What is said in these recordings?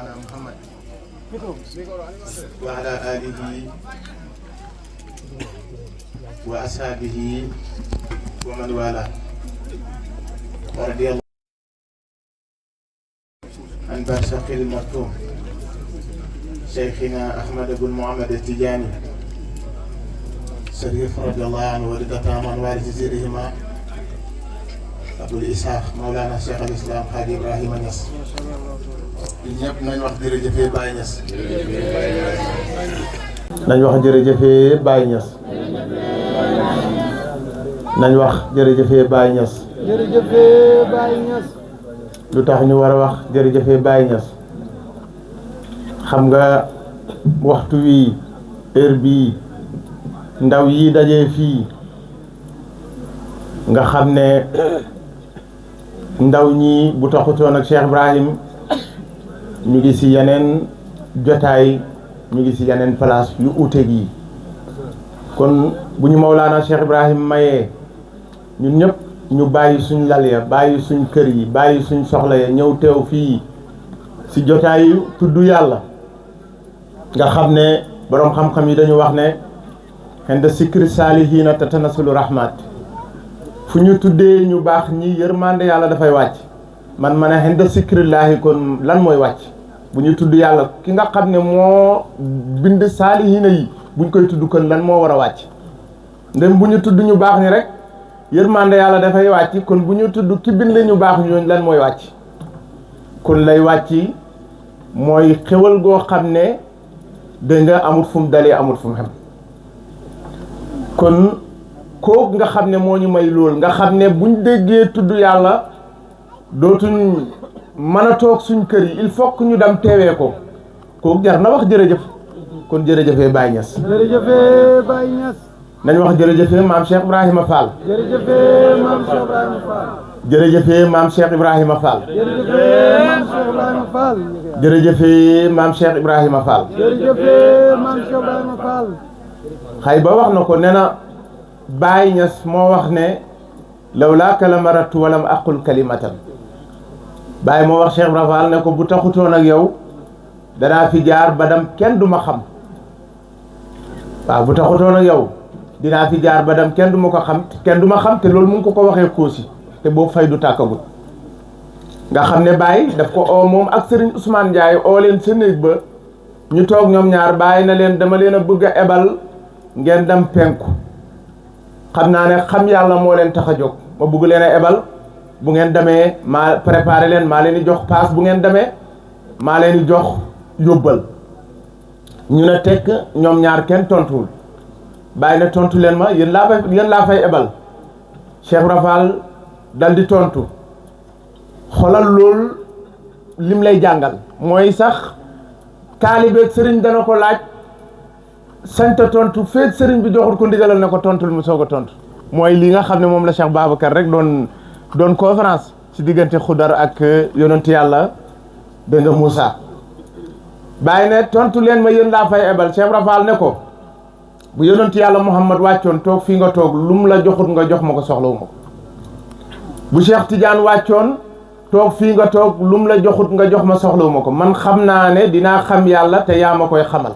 مولانا محمد وعلى آله وأصحابه ومن والاه ورضي الله عن برزخ المرحوم شيخنا أحمد بن محمد التجاني شريف رضي الله عنه ورضا تاما وارث زيرهما أبو الإسحاق مولانا شيخ الإسلام حاج إبراهيم نياس ñëpp nañ wax jërëjëfee Baye Niass nañ wax jërëjëfee Baye Niass nañ wax jërëjëfee Baye Niass jërëjëfee Baye Niass lu tax ñu war a wax jërëjëfee Baye Niass xam nga waxtu wi heure bii ndaw yi dajee fii nga xam ne ndaw ñi bu taxutoon ak Cheikh Ibrahim ñu ngi ci yeneen jotaay ñu ngi ci yeneen place yu uute gi kon bu ñu Mawlaana Cheikh Ibrahim mayee ñun ñëpp ñu bàyyi suñ lal ya bàyyi suñ kër yi bàyyi suñ soxla ya ñëw teew fii ci jotaayu tudd yàlla nga xam ne boroom xam-xam yi dañu wax ne inda sikri saalihiina tatanassalu rahmat fu ñu tuddee ñu baax ñi yërmande yàlla dafay wàcc man ma ne inda sikrillaahi kon lan mooy wàcc bu ñu tudd yàlla ki nga xam ne moo bind saalihiina yi buñ koy tudd kon lan moo war a wàcc ndem bu ñu tudd ñu baax ñi rek yërmande yàlla dafay wàcc kon bu ñu tudd ki bind ñu baax ñooñu lan mooy wàcc kon lay wàcc mooy xewal goo xam ne dégg nga amut fu mu dalee amut fu mu xem kon kooku nga xam ne moo ñu may lool nga xam ne buñ déggee tudd yàlla dootuñ mën a toog suñ kër yi il faut que ñu dem teewee ko kooku jar na wax jërëjëf kon jërëjëfee Baye Niass jërëjëfee Baye Niass nañ wax jërëjëfee maam Cheikh Ibrahima Fall jërëjëfee maam Cheikh Ibrahima Fall jërëjëfee maam Cheikh Ibrahima Fall jërëjëfee maam Cheikh Ibrahima Fall jërëjëfee maam Cheikh Ibrahima Fall jërëjëfee maam Cheikh Ibrahima Fall xay ba wax na ko nee na Baye Niass moo wax ne lawlaaka la maratu walam aqul kalimatan Baye moo wax Cheikh Ibrahima Fall ne ko bu taxutoon ak yow danaa fi jaar ba dem kenn du ma xam waaw bu taxutoon ak yow dinaa fi jaar ba dem kenn du ma ko xam kenn du ma xam te loolu mu ngi ko waxee Koosi te boobu fay du tàkkagul nga xam ne Baye daf ko oo moom ak Serigne Ousmane Ndiaye oo leen sa néeg ba ñu toog ñoom ñaar Baye na leen dama leen a bëgg a ebal ngeen dem penku xam naa ne xam yàlla moo leen tax a jóg ma bëgg leen a ebal bu ngeen demee maa préparé leen maa leen di jox paas bu ngeen demee maa leen di jox yóbbal ñu ne tekk ñoom ñaar kenn tontuwul Baye ne tontu leen ma yéen laa fay ebal Cheikh Rafal dal di tontu xolal lool lim lay jàngal mooy sax taalibeeg sëriñ dana ko laaj santa tontu feeg sëriñ bi joxul ko ndigalal ne ko tontul mu soog a tontu mooy li nga xam ne moom la Cheikh Babacar rek doon conférence ci diggante Xudar ak yonent yàlla dégg nga Moussa Baye ne tontu leen ma yéen laa fay ebal Cheikh Rafal ne ko bu yonent yàlla Muhammad wàccoon toog fii nga toog lum la joxut nga jox ma ko soxlawu ma ko bu Cheikh Tidiane wàccoon toog fii nga toog lum la joxut nga jox ma soxlawu ma ko man xam naa ne dinaa xam yàlla te yaa ma koy xamal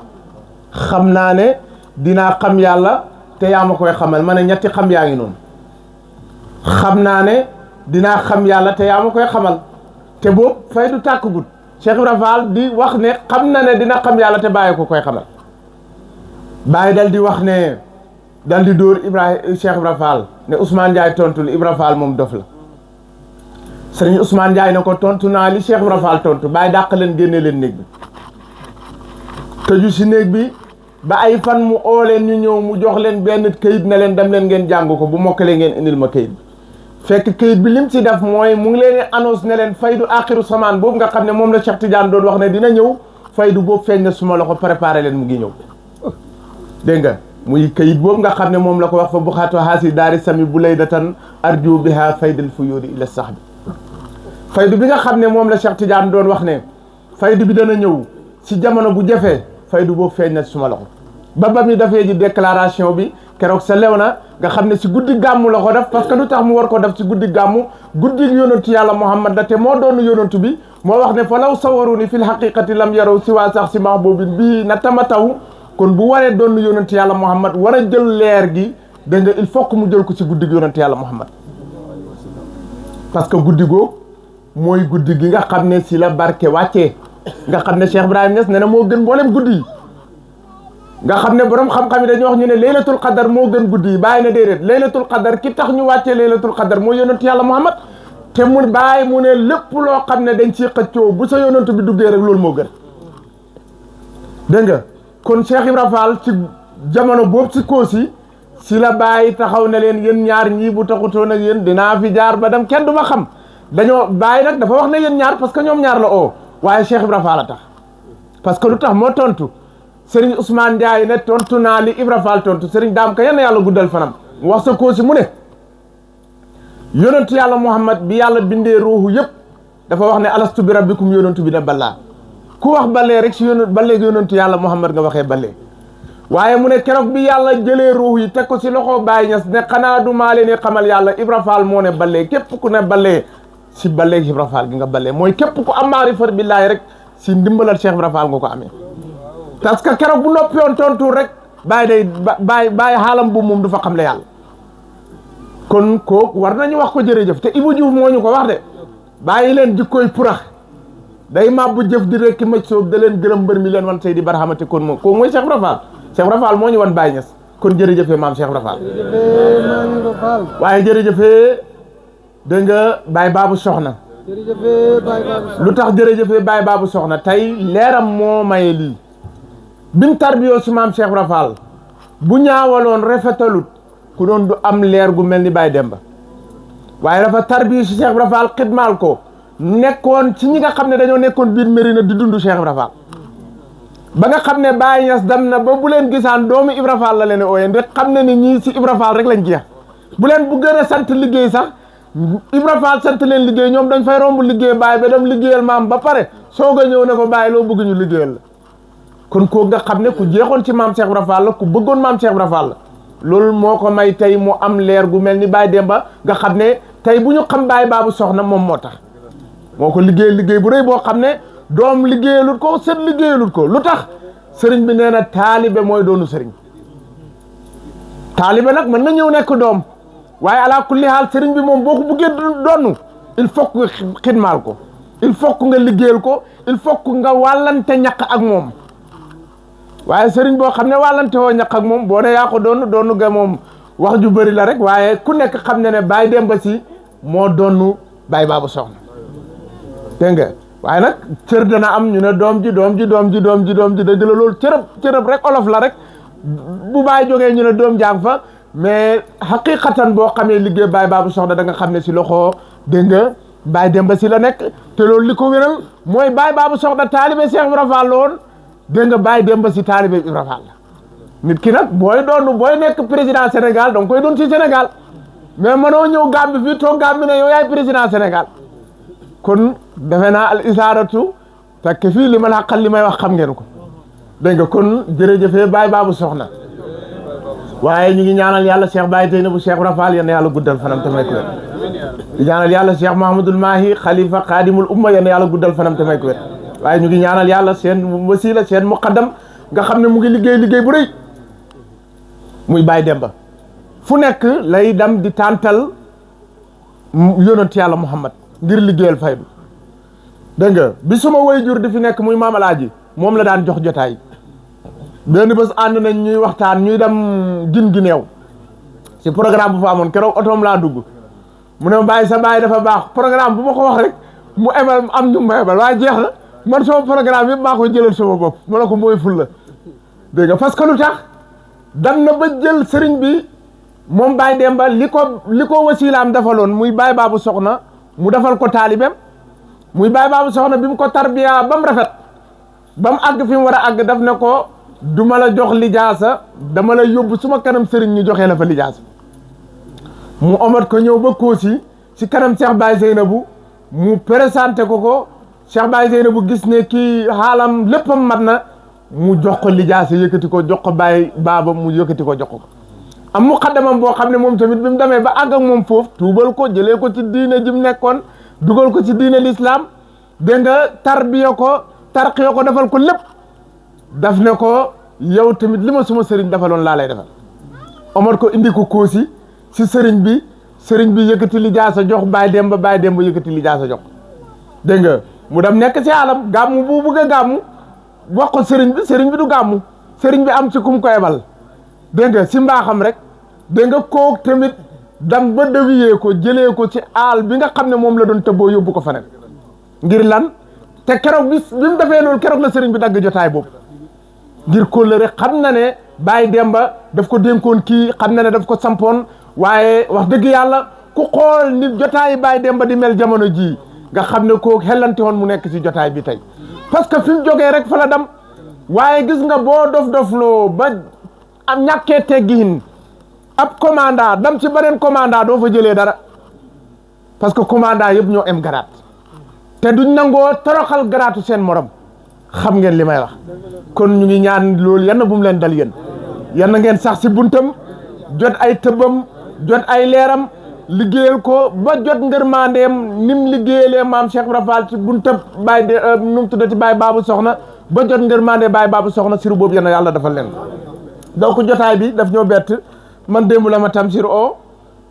xam naa ne dinaa xam yàlla te yaa ma koy xamal ma ne ñetti xam yaa ngi noonu xam naa ne dinaa xam yàlla te yaa ma koy xamal te boobu fay du tàkk gut Cheikh Ibrahima Fall di wax ne xam na ne dina xam yàlla te bàyyi ko koy xamal Baye dal di wax ne dal di dóor Cheikh Ibrahima Fall ne Ousmane Ndiaye tontul Ibrahima Fall moom dof la sëriñ Ousmane Ndiaye ne ko tontu naa li Cheikh Ibrahima Fall tontu Baye dàq leen génne leen néeg bi tëju si néeg bi ba ay fan mu oo leen ñu ñëw mu jox leen benn këyit ne leen dem leen ngeen jàng ko bu mokkalee ngeen indil ma këyit bi fekk këyit bi lim ci def mooy mu ngi leen annonce ne leen faydu axiru samaan boobu nga xam ne moom la Cheikh Tidiane doon wax ne dina ñëw faydu boobu feeñ na suma loxo préparé leen mu ngi ñëw dégg nga muy këyit boobu nga xam ne moom la ko wax fa bu xaatoo haasi daari sami bu lay datan arju biha faydal fuyuudi ila sahbi faydu bi nga xam ne moom la Cheikh Tidiane doon wax ne faydu bi dana ñëw si jamono bu jafee faydu boobu feeñ na suma loxo ba mi dafee ji déclaration bi keroog sa lew na nga xam ne si guddi gàmmu la ko def parce que lu tax mu war ko def si guddi gàmmu guddi yonentu yàlla Muhammad da te moo doon yonentu bi moo wax ne fa law sawaruni fil haqiqati lam yaraw si waa sax si mahbubin bii na tamataw kon bu waree doon yonentu yàlla Muhammad war a jël leer gi da nga il faut que mu jël ko si guddi yonentu yàlla Muhammad parce que guddi googu mooy guddi gi nga xam ne si la barke wàccee nga xam ne Cheikh Ibrahima Niass nee na moo gën mboolem guddi yi nga xam ne borom xam-xam yi dañuy wax ñu ne laylatul qadar moo gën guddi yi bàyyi na déedéet laylatul qadar ki tax ñu wàccee laylatul qadar moo yonentu yàlla Muhammad te mu bàyyi mu ne lépp loo xam ne dañ ciy xëccoo bu sa yonentu bi duggee rek loolu moo gën dégg nga kon Cheikh Ibra Fall ci jamono boobu si Kossy si la bàyyi taxaw ne leen yéen ñaar ñii bu taxutoon ak yéen dinaa fi jaar ba dem kenn du ma xam dañoo bàyyi nag dafa wax ne yéen ñaar parce que ñoom ñaar la oo waaye Cheikh Ibra Fall a tax parce que lu tax moo tontu Serigne Ousmane Ndiaye ne tontu naa li Ibra Fall tontu Serigne Dame ka yenn yàlla guddal fanam wax sa Kossy mu ne yonentu yàlla Muhammad bi yàlla bindee ruuxu yëpp dafa wax ne alastu bi rabbikum yonentu bi ne balaa ku wax balee rek si balee yonentu yàlla Muhammad nga waxee balee waaye mu ne keroog bi yàlla jëlee ruux yi teg ko si loxo Baye Niass ne xanaa du maa leen xamal yàlla Ibra Fall moo ne balee képp ku ne balee si balee Ibra Fall gi nga balee mooy képp ku am maarifat billaahi rek si ndimbalal Cheikh Ibra Fall nga ko amee parce que keroog bu noppiyoon tontu rek bàyyi day bàyyi xaalam bu moom du fa xam le yàlla kon kooku war nañu wax ko jërëjëf te Ibou Diouf moo ñu ko wax de bàyyi leen jikkooy purax day mabbu jëf di rek ki maj soob da leen gërëm mbër mi leen wan Seydi Barhamati kon moom kooku mooy Cheikh Ibra Fall Cheikh Ibra Fall moo ñu wan Baye Niass kon jërëjëfee maam Cheikh Ibra Fall waaye jërëjëfee dégg nga Baye Babou Soxna lu tax jërëjëfee Baye Babou Soxna tey leeram moo maye lii bim tarbiyoo si maam Cheikh Ibra Fall bu ñaawaloon rafetalut ku doon du am leer gu mel ni Baye Demba waaye dafa tarbiyoo si Cheikh Ibra Fall xidmaal ko nekkoon ci ñi nga xam ne dañoo nekkoon biir Mérina di dund Cheikh Ibra Fall ba nga xam ne Baye Niass dem na ba bu leen gisaan doomu Ibra Fall la leen ooyee ndax xam ne ni ñii si Ibra Fall rek lañ jeex bu leen bu gën a sant liggéey sax Ibra Fall sant leen liggéey ñoom dañ fay romb liggéey Baye ba dem liggéeyal maam ba pare soog a ñëw ne ko Baye loo bëgg ñu liggéeyal la kon koo nga xam ne ku jeexoon ci maam Cheikh Ibra Fall la ku bëggoon maam Cheikh Ibra Fall la loolu moo ko may tey mu am leer gu mel ni Baye Demba nga xam ne tey bu ñu xam Baye Babou Soxna moom moo tax moo ko liggéey bu rëy boo xam ne doom liggéeyalut ko sët liggéeyalut ko lu tax sëriñ bi nee na taalibe mooy doonu sëriñ taalibe nag mën na ñëw nekk doom waaye ala kulli haal sëriñ bi moom boo ko buggee doonu il faut que nga xidmaal ko il faut que nga liggéeyal ko il faut que nga wàllante ñaq ak moom waaye sëriñ boo xam ne wàllante woo ñaq ak moom boo ne yaa ko doonu ga moom wax ju bëri la rek waaye ku nekk xam ne Baye Demba si moo doonu Baye Babou Soxna dégg nga waaye nag cër dana am ñu ne doom ji dëgg la loolu cërëb rek olof la rek bu Baye jógee ñu ne doom jàng fa mais xaqiqatan boo xamee liggéey Baye Babou Soxna da nga xam ne si loxo dégg nga Baye Demba si la nekk te loolu li ko wéral mooy Baye Babou Soxna taalibe Cheikh Ibra Fall la woon dégg nga Baye Demba si taalibe Ibra Fall la nit ki nag booy nekk président Sénégal donc koy doon si Sénégal mais mënoo ñëw Gambie fii toog Gambie ne yow yaay président Sénégal kon defe naa al isaaratu fekk fii li ma la xaqal li may wax xam ngeen ko dégg nga kon jërëjëfee Baye Babou Soxna waaye ñu ngi ñaanal yàlla Cheikh Baye tey na bu Cheikh Ibra Fall yal na yàlla guddal fanam te may ko wér di ñaanal yàlla Cheikh Mahamadul Mahi xalifa xaadimul umma yal na yàlla guddal fanam te may ko wér waaye ñu ngi ñaanal yàlla seen wasila seen muqaddam nga xam ne mu ngi liggéey bu rëy muy Baye Demba fu nekk lay dem di tàntal yonent yàlla Muhammad ngir liggéeyal faydu dégg nga bi suma waajur di fi nekk muy maam Alaaji moom la daan jox jotaay benn bés ànd nañ ñuy waxtaan ñuy dem gin neew si programme bu fa amoon keroog otoom laa dugg mu ne ma Baye sa baay dafa baax programme bu ma ko wax rek mu ebal am ñu ma ebal waaye jeex na man sama programme yëpp maa koy jëlal sama bopp ma ne ko mooy ful la dégg nga parce que lu tax dem na ba jël sëriñ bi moom Baye Demba li ko wasilaam defaloon muy Baye Babou Soxna mu defal ko taalibeem muy Baye Babou Soxna bi mu ko tarbiya ba mu rafet ba mu àgg fi mu war a àgg daf ne ko duma la jox lijaasa dama la yóbbu suma kanam sëriñ ñu joxee la fa lijaasa mu omat ko ñëw ba Kossy si kanam Cheikh Baye Zeynabou mu présenté ko Cheikh Baye Zeynabou gis ne kii xaalam léppam mat na mu jox ko lijaasa yëkkati ko jox ko Baye Baba mu yëkkati ko jox ko am muqaddamam boo xam ne moom tamit bi mu demee ba àgg ak moom foofu tuubal ko jëlee ko ci diine ji mu nekkoon dugal ko ci diine l'islam dégg nga tarbiya ko tarqiya ko defal ko lépp daf ne ko yow tamit li ma suma sëriñ defaloon laa lay defal Omar ko indi ko Koosi si sëriñ bi yëkkati lijaasa jox Baye Demba yëkkati lijaasa jox dégg nga mu dem nekk si alam gàmmu bu bëgg a gàmmu wax ko sëriñ bi du gàmmu sëriñ bi am ci kum ko ebal dégg nga si mbaaxam rek dégg nga kook tamit dam ba déwiyee ko jëlee ko ci aal bi nga xam ne moom la doon tëbboo yóbbu ko faneen ngir lan te keroog bi mu defee loolu keroog la sëriñ bi dagg jotaay boobu ngir kóllëre xam na ne Baye Demba daf ko dénkoon kii xam na ne daf ko sampoon waaye wax dëgg yàlla ku xool ni jotaayi Baye Demba di mel jamono jii nga xam ne koo xellante woon mu nekk ci jotaay bi tey parce que fi mu jógee rek fa la dem waaye gis nga boo dof-dofloo ba am ñàkkee teggiin ab commandant dam ci beneen commandant doo fa jëlee dara parce que commandant yëpp ñoo am garaat te duñ nangoo toroxal garaatu seen morom xam ngeen li may wax kon ñu ngi ñaan loolu yann bu mu leen dal yéen yann ngeen sax si buntam jot ay tëbbam jot ay leeram liggéeyal ko ba jot ngërmandeem nim liggéeyalee maam Cheikh Ibra Fall ci buntab Baye nu mu tuddati Baye Babou Soxna ba jot ngërmande Baye Babou Soxna siru boobu yéen yàlla defal leen donc jotaay bi daf ñoo bett man démb la ma Tamsir o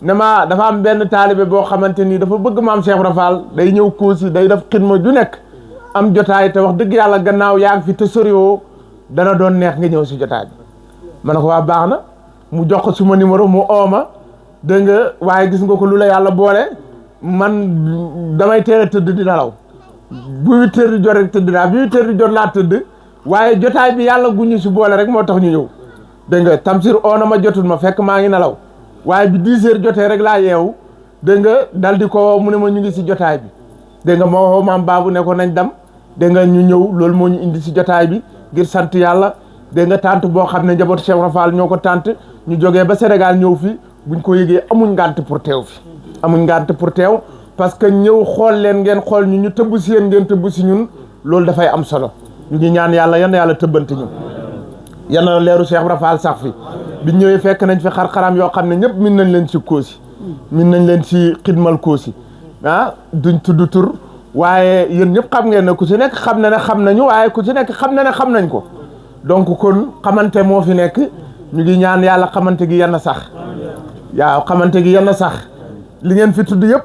ne ma dafa am benn taalibe boo xamante ni dafa bëgg maam Cheikh Ibra Fall day ñëw Koosi day def xidma ju nekk am jotaay te wax dëgg yàlla gannaaw yaa ngi fi te soriwoo dana doon neex nga ñëw si jotaay bi ma ne ko waa baax na mu jox ko suma numéro mu ooma dégg nga waaye gis nga ko lu la yàlla boole man damay teel a tëdd di nelaw bu 8 heures di jot rek tëdd naa bi 8 heures di jot laa tëdd waaye jotaay bi yàlla guñu si boole rek moo tax ñu ñëw dégg nga Tamsir oona ma jotul ma fekk maa ngi nelaw waaye bi 10 heures jotee rek laa yeewu dégg nga dal di ko mu ne ma ñu ngi si jotaay bi dégg nga moo woo maam Babou ne ko nañ dem dégg nga ñu ñëw loolu moo ñu indi si jotaay bi ngir sant yàlla dégg nga tànt boo xam ne njabootu Cheikh Ibra Fall ñoo ko tànt ñu jógee ba Sénégal ñëw fi buñ ko yëgee amuñ ngànt pour teew fi amuñ ngànt pour teew parce que ñëw xool leen ngeen xool ñu tëbb si yéen ngeen tëbb si ñun loolu dafay am solo ñu ngi ñaan yàlla yan yàlla tëbbante ñu yan na leeru Cheikh Ibra Fall sax fi biñ ñëwee fekk nañ fi xar-xaram yoo xam ne ñëpp min nañ leen si Koosi min nañ leen si xidmal Koosi ah duñ tudd tur waaye yéen ñëpp xam ngeen ne ku ci nekk xam na ne xam nañu waaye ku ci nekk xam na ne xam nañ ko donc kon xamante moo fi nekk ñu ngi ñaan yàlla xamante gi yenn sax waaw xamante gi yenn sax li ngeen fi tudd yëpp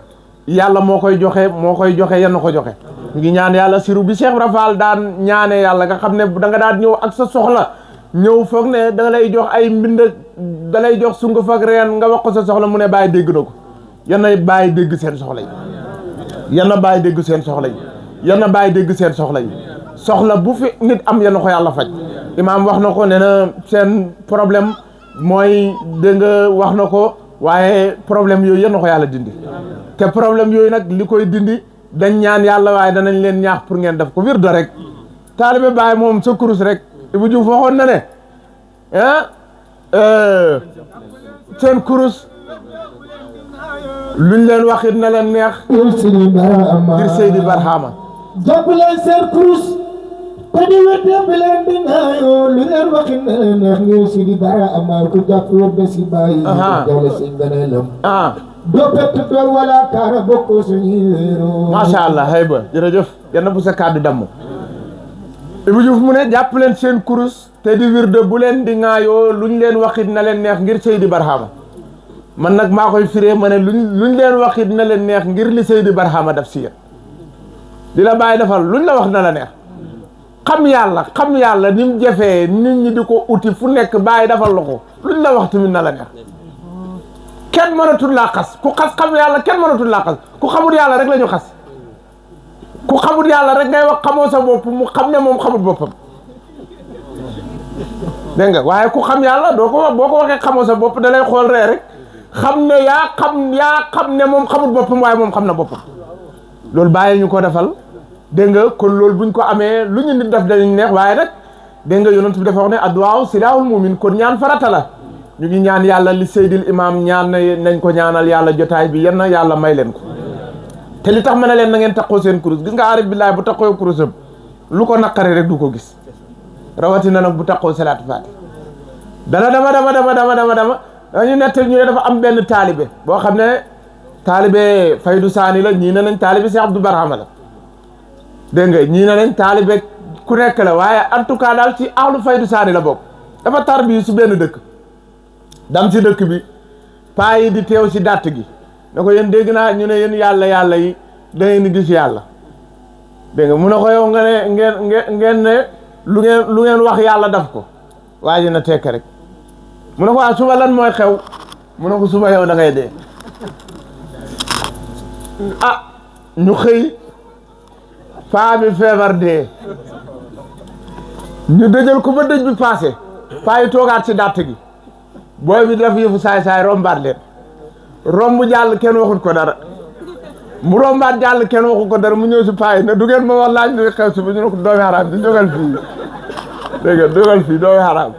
yàlla moo koy joxe yenn ko joxe ñu ngi ñaan yàlla siru bi Cheikh Ibra Fall daan ñaane yàlla nga xam ne da nga daan ñëw ak sa soxla ñëw foog ne da lay jox ay mbind da lay jox sunguf ak reen nga wax ko sa soxla mu ne bàyyi dégg na ko yenn bàyyi dégg seen soxla yi yenn bàyyi dégg seen soxla yi yenn bàyyi dégg seen soxla yi soxla bu fi nit am yenn ko yàlla faj imaam wax na ko nee na seen problème mooy dégg nga wax na ko waaye problème yooyu yenn ko yàlla dindi te problème yooyu nag li koy dindi dañ ñaan yàlla waaye danañ leen ñaax pour ngeen def ko wirda rek taalibe Baay moom sa kurus rek Ibou Diouf waxoon na ne seen kurus luñ leen waxit na leen neex ngir Seydi Barhama jàpp leen seen kurus te di wédde bi leen di ngaayoo lu leen waxit na leen neex ngir Seydi Barhama ku jàpp wédde si bàyyi jawle si ngëneelam doo pett dool wala kaara bokkoo suñuy wéeroo macha allah hay ba jërëjëf yanna bu sa kàddu damm Ibou Diouf mu ne jàpp leen seen kurus te di wirde bu leen di ŋaayoo luñ leen waxit na leen neex ngir Seydi Barhama man nag maa koy firee ma ne luñ leen waxit na leen neex ngir li Seydi Barhama daf si yéen di la bàyyi defal luñ la wax na la neex xam yàlla ni mu jafee nit ñi di ko uti fu nekk bàyyi defal la ko luñ la wax tamit na la neex kenn mënatul laa xas ku xas xam yàlla kenn mënatul laa xas ku xamul yàlla rek la ñu xas ku xamul yàlla rek ngay wax xamoo sa bopp mu xam ne moom xamul boppam dégg nga waaye ku xam yàlla doo ko wax boo ko waxee xamoo sa bopp da lay xool ree rek xam ne yaa xam ne moom xamul boppam waaye moom xam na boppam loolu bàyyi ñu ko defal dégg nga kon loolu buñ ko amee lu ñu nit def dañu neex waaye nag dégg nga yonent bi dafa wax ne adduwaaw silaahul mu'min kon ñaan farata la ñu ngi ñaan yàlla li Seydil Imam ñaan nañ ko ñaanal yàlla jotaay bi yenn yàlla may leen ko te li tax ma ne leen na ngeen taxoo seen kurus gis nga aarif billaay bu taxoo kurusam lu ko naqare rek du ko gis rawatina nag bu taxoo salaatu faati dana dama dañu nettal ñu ne dafa am benn taalibe boo xam ne taalibe Faydu Saani la ñii ne nañ taalibe Cheikh Abdou Barhama la dégg nga ñii ne nañ taalibe ku nekk la waaye en tout cas daal ci ahlu Faydu Saani la bokk dafa tarbi si benn dëkk dam si dëkk bi paa yi di teew si dàtt gi ne ko yéen dégg naa ñu ne yéen yàlla yi da ngeen di gis yàlla dégg nga mu ne ko yow nga ne ngeen ne lu ngeen wax yàlla daf ko waa ji na tekk rek mu ne ko waa suba lan mooy xew mu ne ko suba yow da ngay dee ah ñu xëy paa bi feebar dee ñu dëjal ko ba dëj bi passé paa yi toogaat si dàtt gi booy bi def yëfu saay rombaat leen romb jàll kenn waxut ko dara mu rombaat jàll kenn waxut ko dara mu ñëw si paa yi ne du ngeen ma wax laaj luy xew si ba ñu ne ko doomi xaraam di jógal fii dégg nga jógal fii doomi xaraam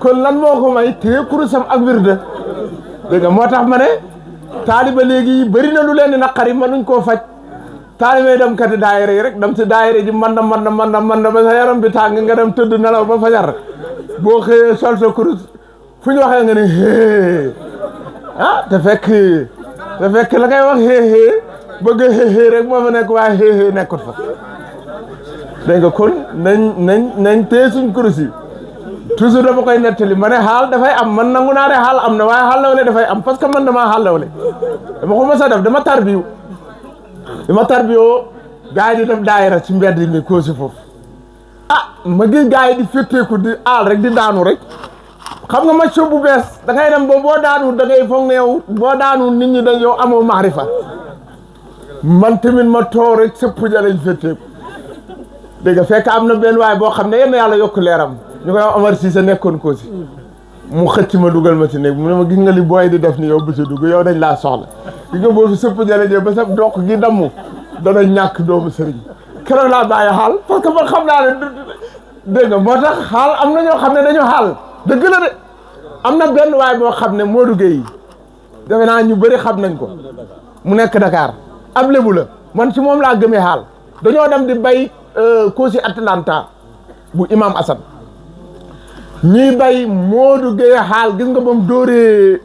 kon lan moo ko may téye kurusam ak wirde dégg nga moo tax ma ne taaliba léegi bëri na lu leen di naqari mënuñ koo faj taaliba dem kati daayira yi rek dem si daayira ji man na ba sa yaram bi tàng nga dem tëdd nelaw ba fajar boo xëyee sol sa kurus fu ñu waxee nga ne hee ah te fekk la ngay wax hee bëgg hee rek moo fa nekk waaye hee nekkut fa dégg nga kon nañ téye suñ kurus yi toujours dama koy nettali ma ne xaal dafay am man nangu naa ne xaal am na waaye xaal lawle dafay am parce que man damaa xaal lawle dama ko mos a def dama tarbiyoo gars yi di def daayira ci mbedd mi koo si foofu ah ma gis gars yi di fétteeku di aal rek di daanu rek xam nga match bu bees da ngay dem ba boo daanu da ngay foog ne yow boo daanu nit ñi dañ yow amoo maarifa man tamit ma toog rek sëpp jalañ fétteeku dégg nga fekk am na benn waay boo xam ne yenn yàlla yokk leeram ñu koy wax Omar Cissé nekkoon ko si mu xëcc ma dugal ma ci néeg mu ne ma gis nga li booy di def ni yow bu si dugg yow dañ laa soxla gis nga boo fi sëpp jalañee ba sa doq gi damm dana ñàkk doomu sëriñ keroog laa bàyyi xaal parce que man xam naa ne dégg nga moo tax xaal am na ñoo xam ne dañu xaal dëgg la de am na benn waay boo xam ne Modou Gueye yi defe naa ñu bëri xam nañ ko mu nekk Dakar ab lébu la man ci moom laa gëmee xaal dañoo dem di bay Kosi Atlanta bu Imam Assane ñuy bay Modou Gueye xaal gis nga ba mu dóoree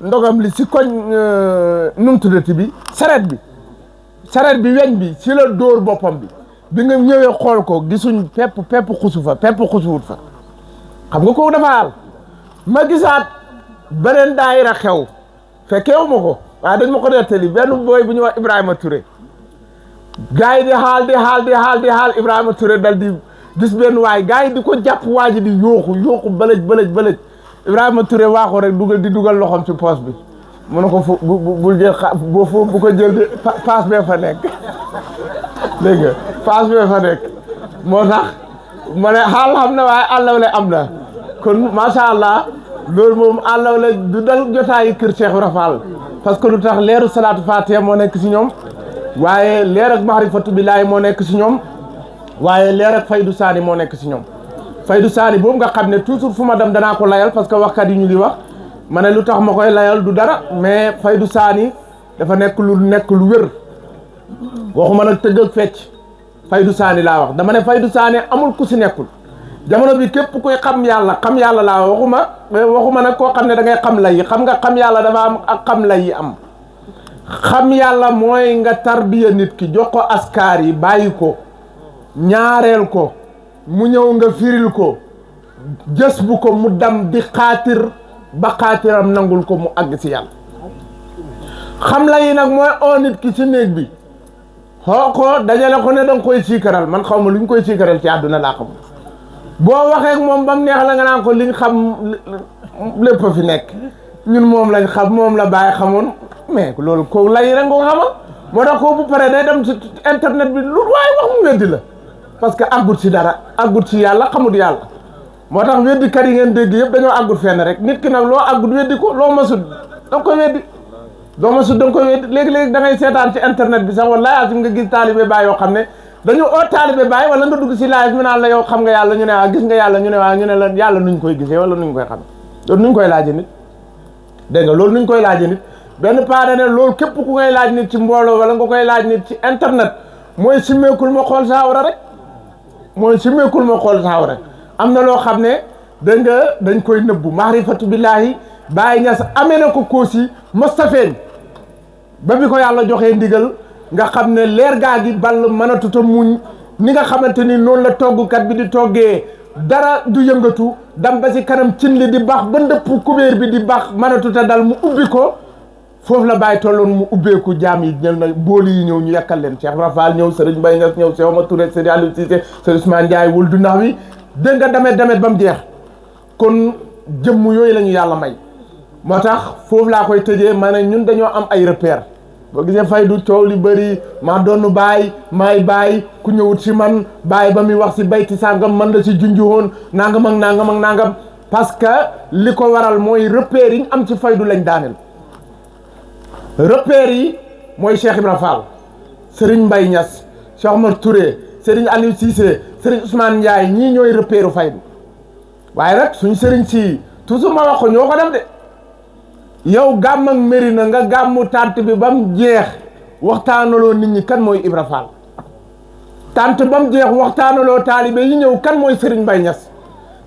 ndogam li si koñ nu mu tuddati bi saret bi weñ bi si la dóor boppam bi nga ñëwee xool ko gisuñ pepp xusu fa pepp xusuwut fa xam nga kooku dafa xaal ma gisaat beneen daayira xew fekkeewu ma ko waaye dañ ma ko nettali benn booy bu ñuy wax Ibrahima Touré gars yi di xaal Ibrahima Touré dal di gis benn waay gars yi di ko jàpp waa ji di yooxu bëlëj Ibrahima Touré waaxu rek dugal loxoom ci poos bi mu ne ko bul jël bu ko jël de paas bee fa nekk dégg nga paas bee fa nekk moo tax ma ne xaal xam na waaye àllawle am na kon macha allah loolu moom àllawle du dal jotaayi kër Cheikh Ibra Fall parce que lu tax leeru salaatu fatiha moo nekk si ñoom waaye leer ak maarifatu billaahi moo nekk si ñoom waaye leer ak Faydu Saani moo nekk si ñoom Faydu Saani boobu nga xam ne toujours fu ma dem danaa ko layal parce que waxkat yi ñu ngi wax ma ne lu tax ma koy layal du dara mais Faydu Saani dafa nekk lu wér waxuma nag tëgg ak fecc Faydu Saani laa wax dama ne Faydu Saani amul ku si nekkul jamono bi képp koy xam yàlla laa waxuma nag koo xam ne da ngay xam lay yi xam nga xam yàlla dafa am ak xam lay yi am xam yàlla mooy nga tarbiya nit ki jox ko askaar yi bàyyi ko ñaareel ko mu ñëw nga firil ko jës bu ko mu dam di xaatir ba xaatiram nangul ko mu àgg si yàlla xam la yi nag mooy oo nit ki si néeg bi xoo ko dajale ko ne danga koy siikaral man xaw ma lu ñu koy siikaral ci àdduna laa xam boo waxee ak moom ba mu neex la nga naan ko liñ xam lépp fi nekk ñun moom lañ xam moom la bàyyi xamoon mais loolu ko lay rek nga ko xamal moo tax ko bu paree day dem ci internet bi lu waaye wax mu weddi la parce que àggut si dara àggut si yàlla xamut yàlla moo tax weddikat yi ngeen dégg yëpp dañoo àggut fenn rek nit ki nag loo àggut weddi ko loo masut danga koy weddi léegi-léegi da ngay seetaan ci internet bi sax wallahi asim nga gis taalibe baay yoo xam ne dañu oo taalibe baay wala nga dugg si live mi naan la yow xam nga yàlla ñu ne waa gis nga yàlla ñu ne waa ñu ne la yàlla nuñ koy gisee wala nuñ koy xam loolu nuñ koy laaje nit dégg nga loolu nuñ koy laaje nit benn paada ne loolu képp ku koy laaj nit ci mbooloo wala nga koy laaj nit ci internet mooy simmeekul ma xool saawara rek am na loo xam ne dégg nga dañ koy nëbbu maarifatu billaahi Baye Niass amee na ko Kossy mostafeen ba bi ko yàlla joxee ndigal nga xam ne leer gaa gi ball mënatuta muñ ni nga xamante ni noonu la toggkat bi di toggee dara du yëngatu dam ba ci kanam cin li di baax ba ndëpp kubéer bi di baax mënatuta dal mu ubbi ko foofu la Baye tolloon mu ubbeeku jaam yi ñëw na booli yi ñëw ñu yekkal leen Cheikh Rafal ñëw Serigne Mbaye Niass ñëw Cheikh Omar Touré Serigne Aliou Cissé Serigne Ousmane Ndiaye wul du ndax wi dégg nga demet ba mu jeex kon jëmm yooyu la ñu yàlla may moo tax foofu laa koy tëjee ma ne ñun dañoo am ay repère boo gisee faydu coow li bëri maa doonu Baye maay Baye ku ñëwut si man Baye ba muy wax si bayti sàngam man la si junju woon nangam ak nangam ak nangam parce que li ko waral mooy repère yi ñu am ci faydu lañ daaneel repère yi mooy Cheikh Ibra Fall Serigne Mbaye Niass Cheikh Omar Touré Serigne Aliou Cissé Serigne Ousmane Ndiaye ñii ñooy repère faydu waaye nag suñ Serigne si toujours ma wax ko ñoo ko def de yow gàmm ak Mérina nga gàmmu tànt bi ba mu jeex waxtaanaloo nit ñi kan mooy Ibra Fall tànt ba mu jeex waxtaanaloo taalibe yi ñëw kan mooy Serigne Mbaye Niass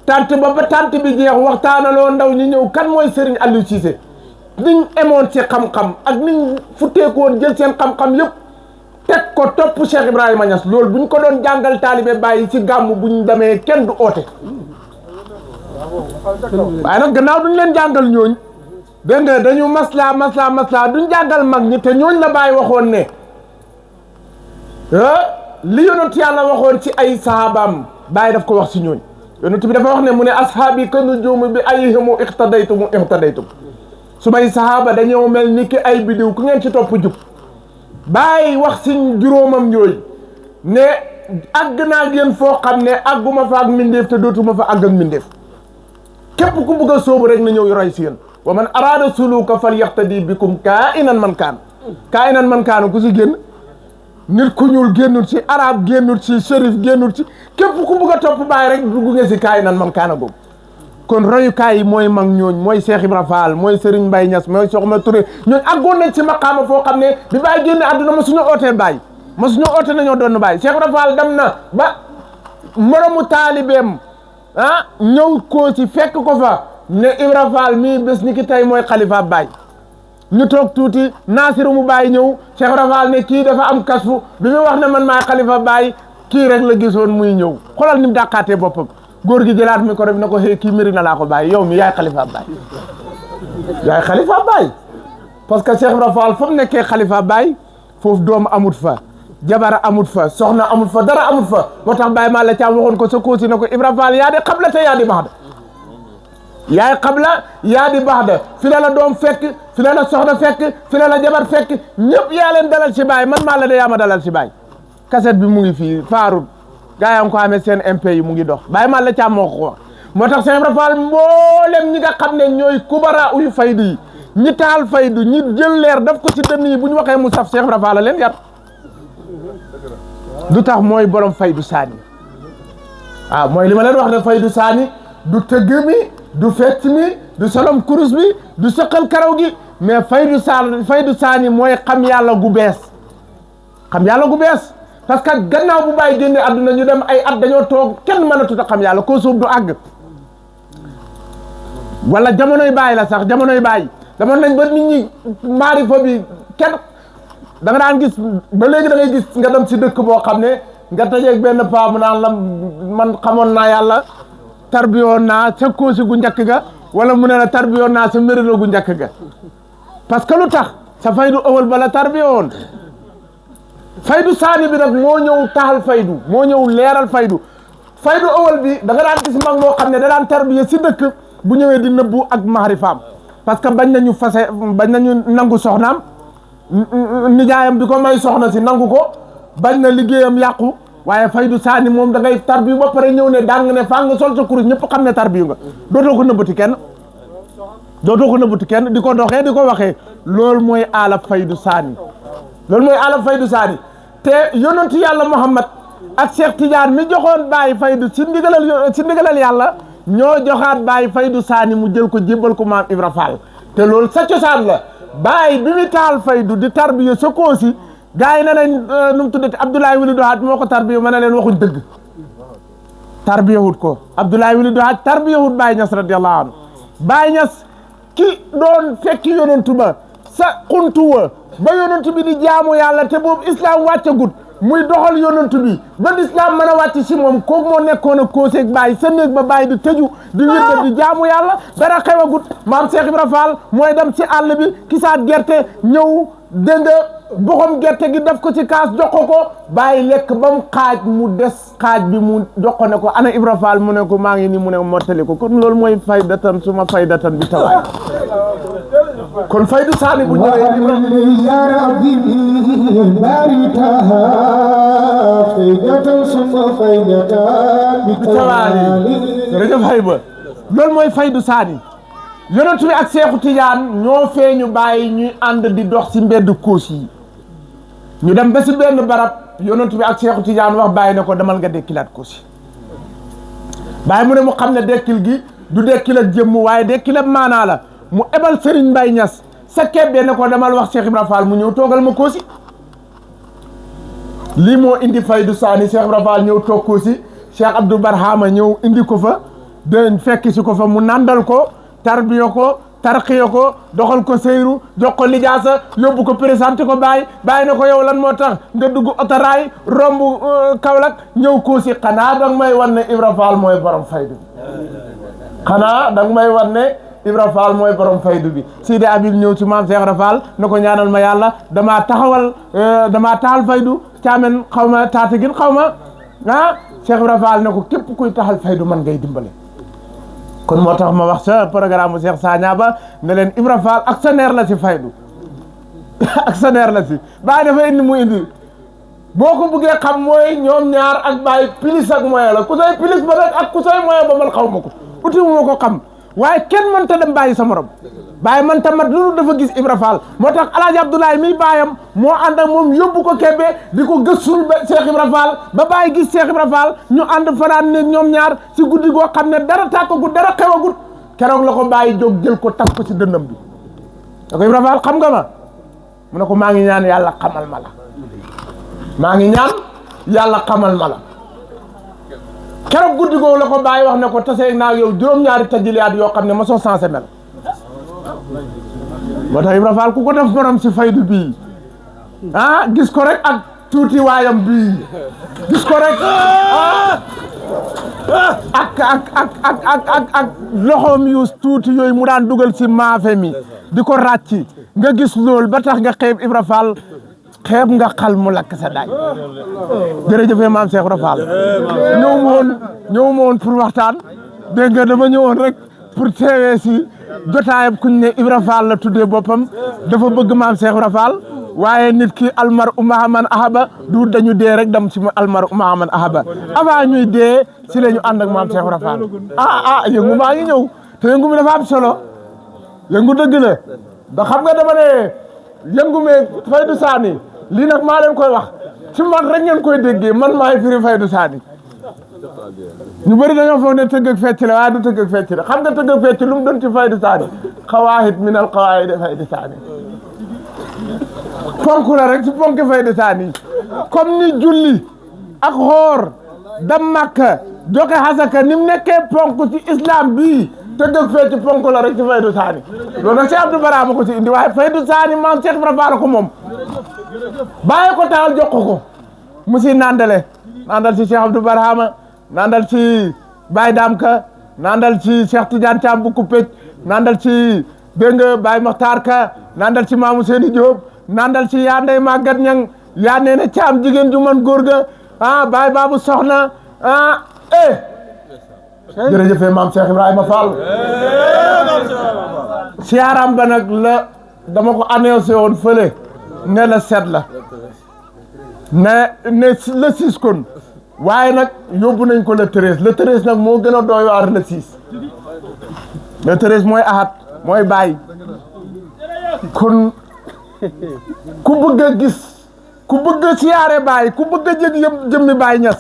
tànt ba tànt bi jeex waxtaanaloo ndaw ñi ñëw kan mooy Serigne Aliou Cissé niñ emoon ci xam-xam ak niñ futteekoon jël seen xam-xam yëpp teg ko topp Cheikh Ibrahima Niass loolu buñ ko doon jàngal taalibe bàyyi ci gàmm buñ demee kenn du oote waaye nag gannaaw duñ leen jàngal ñooñ dégg nga dañu masla duñ jàngal mag ñi te ñooñ la Baye waxoon ne li yonent yàlla waxoon ci ay sahabaam Baye daf ko wax ci ñooñ yonent bi dafa wax ne mu ne ashaabi ka nujuumi bi ayhimu iqtadaytum su may sahaaba dañoo mel ni ki ay bidiw ku ngeen ci topp jub Baye wax si juróomam yooyu ne àgg naa ak yéen foo xam ne àgguma fa ak mbindeef te dootuma fa àgg ak mbindeef képp ku bugg a sóobu rek na ñëw roy si yéen wa man araada suluka fal yaxtadi bikum kaa inan man kaan ku si génn nit ku ñuul génnul ci arab génnul ci shérif génnul ci képp ku bugg a topp Baye rek dugg nga si kaa inan man kaana boobu kon royukaay yi mooy mag ñooñ mooy Cheikh Ibra Fall mooy Serigne Mbaye Niass mooy Cheikh Omar Touré ñooñ àggoon nañ ci maqaama foo xam ne bi Baye génne àdduna ma suñu ootee Baye ma suñu oote nañoo doon Baye Cheikh Ibra Fall dem na ba moromu taalibeem ñëw Kossy fekk ko fa ne Ibra Fall mii bés ni ki tey mooy xalifa Baye ñu toog tuuti Nasiru mu Baye ñëw Cheikh Ibra Fall ne kii dafa am kasfu bi mu wax ne man maay xalifa Baye kii rek la gisoon muy ñëw xoolal ni mu dàqaatee boppam góor gi jëlaat mi ko def na ko xëy kii Mérina laa ko Baye yow mi yaay xalifa Baye yaay xalifa Baye parce que Cheikh Ibra Fall fa mu nekkee xalifa Baye foofu doom amut fa jabara amut fa soxna amut fa dara amut fa moo tax Baye maa la caam waxoon ko sa Kossy na ko Ibra Fall yaa di xabla te yaa di baxda yaay xabla yaa di baxda fi la doom fekk fi la soxna fekk fi la jabar fekk ñëpp yaa leen dalal ci Baye man maa la de yaa ma dalal ci Baye kaset bi mu ngi fii faarul gaa yaa ngi ko amee seen MP yi mu ngi dox Baye maa la caam moo ko wax moo tax Cheikh Ibra Fall mboolem ñi nga xam ne ñooy kubara uy faydu yi ñi taal faydu ñi jël leer daf ko ci dënn yi bu ñu waxee mu saf Cheikh Ibra Fall la leen yar du tax mooy borom faydu saani waaw mooy li ma leen wax ne faydu saani du tëgg mi du fecc mi du solom kurus bi du sëqal karaw gi mais faydu saani mooy xam yàlla gu bees parce que gannaaw bu Baye génne àdduna ñu dem ay at dañoo toog kenn mënatut a xam yàlla koo suuf du àgg wala jamonoy Baye la sax jamonoy Baye dama nañ ba nit ñi maarifa bi kenn da nga daan gis ba léegi da ngay gis nga dem si dëkk boo xam ne nga tajeeg benn paa mu naan la man xamoon naa yàlla tarbiyoon naa sa Kossy gu njëkk ga wala mu ne la tarbiyoon naa sa Mérina gu njëkk ga parce que lu tax sa faydu ëwal bala tarbiyoon faydu saani bi nag moo ñëw taxal faydu moo ñëw leeral faydu ëwal bi da nga daan gis mag moo xam ne da daan tarbiye si dëkk bu ñëwee di nëbbu ak maarifaam parce que bañ nañu nangu soxnaam nijaayam bi ko may soxna si nangu ko bañ na liggéeyam yàqu waaye faydu saani moom da ngay tarbiyu ba pare ñëw ne dang ne faa nga sol sa kurus ñëpp xam ne tarbiyu nga dootoo ko nëbbati kenn di ko doxee di ko waxee loolu mooy alab faydu saani te yonentu yàlla Muhammad ak Cheikh Tidiane mi joxoon Baye faydu ci ndigalal yàlla ñoo joxaat Baye faydu saani mu jël ko jébbal ko maam Ibra Fall te loolu sa cosaan la Baye bi mu taal faydu di tarbiya sa Kossy gars yi ne nañ nu mu tuddati Abdoulaye Wili Dohat moo ko tarbiya ma ne leen waxuñ dëgg tarbiyawut ko Abdoulaye Wili Dohat tarbiyawut Baye Niass radiyallahu anhu Baye Niass ki doon fekki yonentu ba sa xuntu wa ba yonentu bi di jaamu yàlla te boobu islam wàccagut muy doxal yonentu bi ba islam mën a wàcc si moom kooku moo nekkoon a kooseeg bàyyi sa néeg ba bàyyi di tëju di wirde di jaamu yàlla dara xewagut maam Cheikh Ibra Fall mooy dem ci àll bi kisaat gerte ñëw dégg nga boxam gerte gi def ko ci kaas jox ko bàyyi lekk ba mu xaaj mu des xaaj bi mu jox ko ne ko ana Ibra Fall mu ne ko maa ngi nii mu ne mottali ko kon loolu mooy faydatan suma faydatan bi tawaay kon faydu saani bu ñëwee ya rabbi baritaha faydatan suma faydatan bi tawaay jërëjëf Hayba loolu mooy faydu saani yonent bi ak Seexu Tijaan ñoo feeñu bàyyi ñuy ànd di dox ci mbedd Kossy yi ñu dem ba ci benn barab yonent bi ak Seexu Tijaan wax bàyyi ne ko demal nga dekkilaat Kossy bàyyi mu ne mu xam ne dekkil gi du dekkil ak jëmm waaye dekkil ak maanaa la mu ebal Serigne Mbaye Niass sa kebbee ne ko demal wax Cheikh Ibra Fall mu ñëw toogal ma Kossy lii moo indi faydu saani Cheikh Ibra Fall ñëw toog Kossy Cheikh Abdou Barhama ñëw indi ko fa den fekki si ko fa mu nandal ko tarbiya ko tarqiya ko doxal ko seyru jox ko lijaasa yóbbu ko présenté ko bàyyi na ko yow lan moo tax nga dugg otoraay romb Kaolack ñëw Kossy xanaa danga may wan ne Ibra Fall mooy borom faydu bi xanaa danga may wan ne Ibra Fall mooy borom faydu bi Sidi Habib ñëw ci maam Cheikh Ibra Fall na ko ñaanal ma yàlla damaa taxal faydu caamen xaw ma taatagin xaw ma Cheikh Ibra Fall ne ko képp kuy taxal faydu man ngay dimbale kon moo tax ma wax sa programme bu Cheikh Sagna ba ne leen Ibra Fall actionnaire la si faydu actionnaire la si bàyyi dafa indi mu indi boo ko bëggee xam mooy ñoom ñaar ak bàyyi pilis ak moyen la ku say pilis ba rek ak ku say moyen ba man xaw ma ko uti moo ko xam waaye kenn mënta dem bàyyi sa morom bàyyi man tamit loolu dafa gis Ibra Fall moo tax Alaaji Abdoulaye mi bàyyam moo ànd ak moom yóbbu ko Kébé di ko gëstul ba Cheikh Ibra Fall ba bàyyi gis Cheikh Ibra Fall ñu ànd fanaan ne ñoom ñaar si guddi goo xam ne dara tàkkagut dara xewagut keroog la ko bàyyi jóg jël ko taf ko si dënnam bi da ko Ibra Fall xam nga ma mu ne ko maa ngi ñaan yàlla xamal ma la maa ngi ñaan yàlla xamal ma la keroog guddi googu la ko bàyyi wax ne ko tasee naa yow juróom-ñaari tajiliyaat yoo xam ne ma soo sensé mel moo tax Ibra Fall ku ko def borom si faydu bii gis ko rek ak tuuti waayam bii gis ko rek ak loxoom yu tuuti yooyu mu daan dugal si maafe mi di ko ràcci nga gis loolu ba tax nga xeeb Ibra Fall xeeb nga xal mu lakk sa daaj jërëjëf maam Cheikh Ibra Fall ñëw ma woon pour waxtaan dégg nga dama ñëwoon rek pour teewee si jotaayam kuñ ne Ibra Fall la tuddee boppam dafa bëgg maam Cheikh Ibra Fall waaye nit ki almar umaha man ahaba du dañu dee rek dem si almar umaha man ahaba avant ñuy dee si la ñu ànd ak maam Cheikh Ibra Fall yëngu maa ngi ñëw te yëngu mi dafa am solo yëngu dëgg la da xam nga dama ne yëngu mee faydu saani lii nag maa leen koy wax ci man rek ngeen koy déggee man maay firi faydu saani ñu bëri dañoo foog ne tëgg ak fecc la waaye du tëgg ak fecc la xam nga tëgg ak fecc lu mu doon ci faydu saani xawaahid min al xawaahid faydu saani ponk la rek ci ponk faydu saani comme ni julli ak xoor dem Makka joxe xasaka ni mu nekkee ponk ci islam bii tëgg ak fecc ponk la rek ci faydu saani loolu nag Cheikh Abdou Barama ko ci indi waaye faydu saani maam Cheikh Ibra Fall ko moom bàyyi ko taal jox ko mu si nandal si Cheikh Abdou Barama nandal ci Baye Damka nandal ci Cheikh Tidiane Thiam bu Kupéj nandal ci dégg nga Baye Mokhtar Ka nandal ci Mamou Seyni Diop nandal ci yaa ndey Maguette Niang yaa nee na Thiam jigéen ju man góor ga Baye Babou Soxna jërëjëf maam Cheikh Ibrahima Fall siyaaram ba nag la dama ko annoncé woon fële ne la seet la ne le 6 kon waaye nag yóbbu nañ ko le 13 nag moo gën a doy waar le 6 le 13 mooy ahat mooy bàyyi kon ku bëgg a gis ku bëgg a siyaare bàyyi ku bëgg a jëg yëpp jëmmi Baye Niass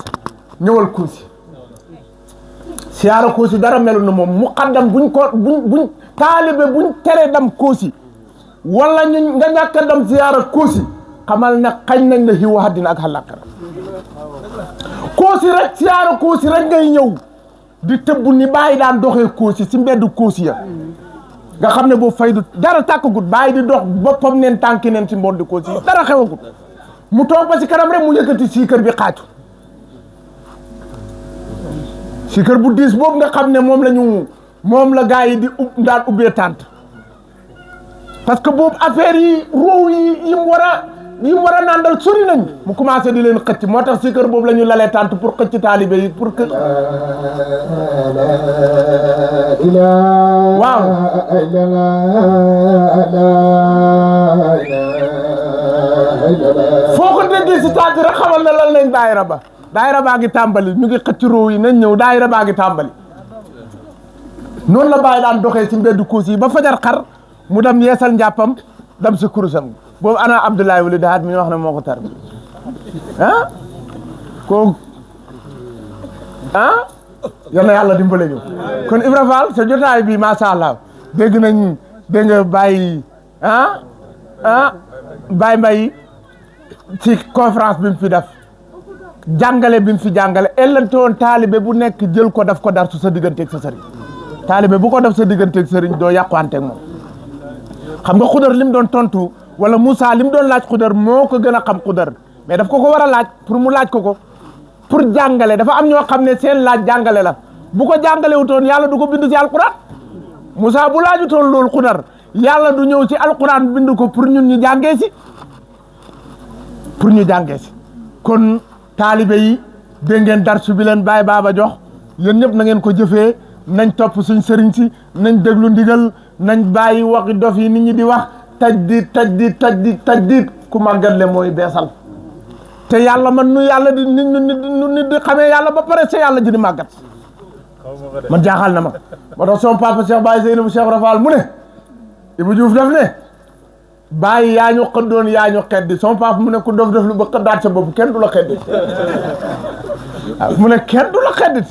ñëwal Kossy siyaare Kossy dara melu na moom muqaddam buñ taalibe buñ tere dem Kossy wala ñu nga ñàkk a dem siyaare Kossy xamal ne xañ nañ la xiiwu àddina ak àllaaxira Kossy rek siyaare Kossy rek ngay ñëw di tëbb ni Baye daan doxee Kossy si mbedd Kossy ya nga xam ne boobu faydu dara tàkkagut bàyyi di dox boppam neen tànki neen ci mbondi ko si dara xewagut mu toog ba si kanam rek mu yëkkati siikër bi xaaju siikër bu diis boobu nga xam ne moom la gars yi di daan ubbee tànt parce que boobu affaire yi roow yi mu war a nandal sori nañ mu commencé di leen xëcc moo tax siikër boobu la ñu lalee tànt pour xëcc taalibe yi pour que waaw foo ko déggee si tànt rek xamal na lan lañ daayira baa ngi tàmbali ñu ngi xëcc roow yi nañ ñëw daayira baa ngi tàmbali noonu la bàyyi daan doxee ci mbeddu kuus yi ba fajar xar mu dem yeesal njàppam dem si kurusam boobu ana Abdoulaye Wuli Dahat mi wax ne moo ko tar ah kooku ah yal na yàlla dimbale ñu kon Ibra Fall sa jotaay bi macha allah dégg nga Baye Baye Mbaye ci conférence bi mu fi def jàngale bi mu fi jàngale ellante woon taalibe bu nekk jël ko daf ko dar su sa digganteeg sa sëriñ taalibe bu ko def sa digganteeg sëriñ doo yàquwanteeg moom xam nga Xudar lim doon tontu wala Moussa lim doon laaj Xudar moo ko gën a xam Xudar mais daf ko war a laaj pour mu laaj ko pour jàngale dafa am ñoo xam ne seen laaj jàngale la bu ko jàngale wutoon yàlla du ko bind ci alquran Moussa bu laajutoon loolu Xudar yàlla du ñëw ci alquran bind ko pour ñun ñu jàngee si kon taalibe yi dégg ngeen darsu bi leen Baye Baba jox yéen ñëpp na ngeen ko jëfee nañ topp suñ sëriñ si nañ déglu ndigal nañ bàyyi waxi dof yi nit ñi di wax tajdiid ku màggat le mooy beesal te yàlla man nu yàlla di nit di xamee yàlla ba pare sa yàlla ji di màggat man jaaxal na ma moo tax son papa Cheikh Baye Seynabou Cheikh Rafal mu ne Ibou Diouf daf ne bàyyi yaa ñu xëddoon yaa ñu xeddi son papa mu ne ku dof def lu ba xëddaat sa bopp kenn du la xeddi waaw mu ne kenn du la xeddi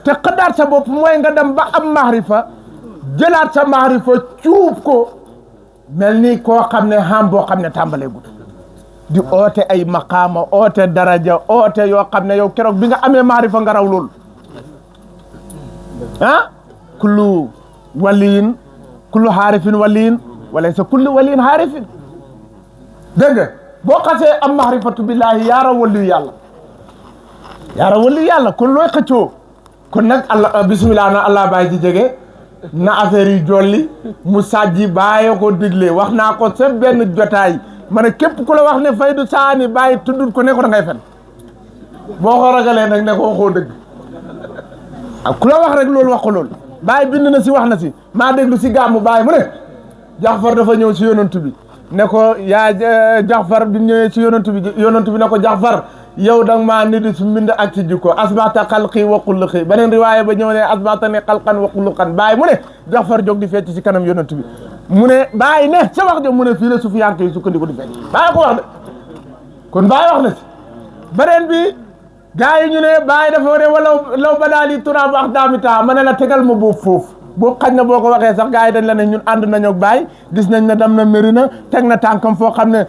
te xëddaat sa bopp mooy nga dem ba am maarifa jëlaat sa maarifa cuub ko mel ni koo xam ne xam boo xam ne tàmbalee gud di oote ay maqaama oote daraja oote yoo xam ne yow keroog bi nga amee maarifa nga raw loolu ah kullu waliin kullu xaarifin waliin wala sa kullu waliin xaarifin dégg nga boo xasee am maarifatu billahi yaara waliyu yàlla kon looy xëccoo kon nag allah bismillah na allah bàyyi ci jege na affaire yi jolli mu sajji bàyyi ko digle wax naa ko sa benn jotaay ma ne képp ku la wax ne faydu saani bàyyi tuddut ko ne ko da ngay fen boo ko ragalee nag ne ko waxoo dëgg ak ku la wax rek loolu wax ko loolu bàyyi bind na si wax na si maa déglu si gàmmu bàyyi mu ne Jaxfar dafa ñëw si yonantu bi ne ko yaa Jaxfar bi ñëwee si yonantu bi ne ko Jaxfar yow da nga maa nit si mbind ak ci jikko asbata xalqi wa xulqi beneen riwaaya ba ñëw ne asbata ne xalqan wa xulqan bàyyi mu ne Jaxfar jóg di fecc si kanam yonantu bi mu ne bàyyi ne sa wax jo mu ne fii la sufiyanke yi sukkandiku di fecc bàyyi ko wax de kon bàyyi wax na si beneen bi gars yi ñu ne bàyyi dafa ne wala law ba daal di turaabu ak daamita ma ne la tegal ma boobu foofu boobu xaj na boo ko waxee sax gars yi dañ la ne ñun ànd nañoo ak Baye gis nañ ne dem na Mérina teg na tànkam foo xam ne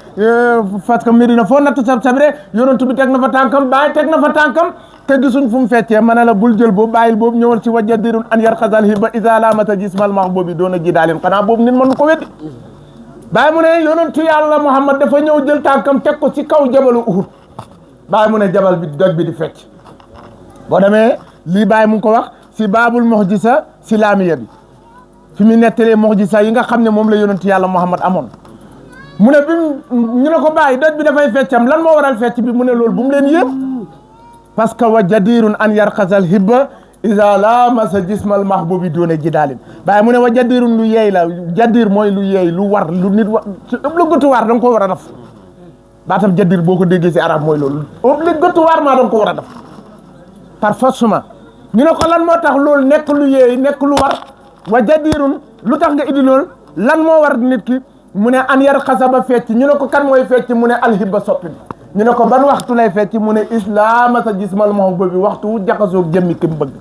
parce que Mérina foo natt sabre yonent bi teg na fa tànkam Baye teg na fa tànkam te gisuñ fu mu feccee ma ne la bul jël boobu bàyyil boobu ñëwal ci wajadirun an yarxasal hiba isa lamata jismal max boobu doona ji daalin xanaa boobu nit mënu ko weddi Baye mu ne yonentu yàlla Muhammad dafa ñëw jël tànkam teg ko ci kaw jabalu Uhud Baye mu ne jabal bi doj bi di fecc boo demee lii Baye mu ngi ko wax si baabul mu'jiza si laamiya bi fi mu nettalee mu'jiza yi nga xam ne moom la yonentu yàlla Muhammad amoon mu ne bi ñu ne ko Baye doj bi dafay feccam lan moo waral fecc bi mu ne loolu bu mu leen yéem parce que wa jadirun an yarxasal hibba isa lamasa jismal mahbubi doone jidaalin Baye mu ne wa jadirun lu yeey la jadir mooy lu yeey lu war lu nit war obligatoire da nga ko war a def baatam jadir boo ko déggee si arab mooy loolu obligatoire maa da nga ko war a def par forcément ñu ne ko lan moo tax loolu nekk lu yeey nekk lu war wa jadirun lu tax nga indi loolu lan moo war nit ki mu ne an yarxasa ba fecc ñu ne ko kan mooy fecc mu ne alhibba soppi bi ñu ne ko ban waxtu lay fecc mu ne islaama sa gismal mahbub bi waxtu wu jaxasoog jëmmi ki mu bëgg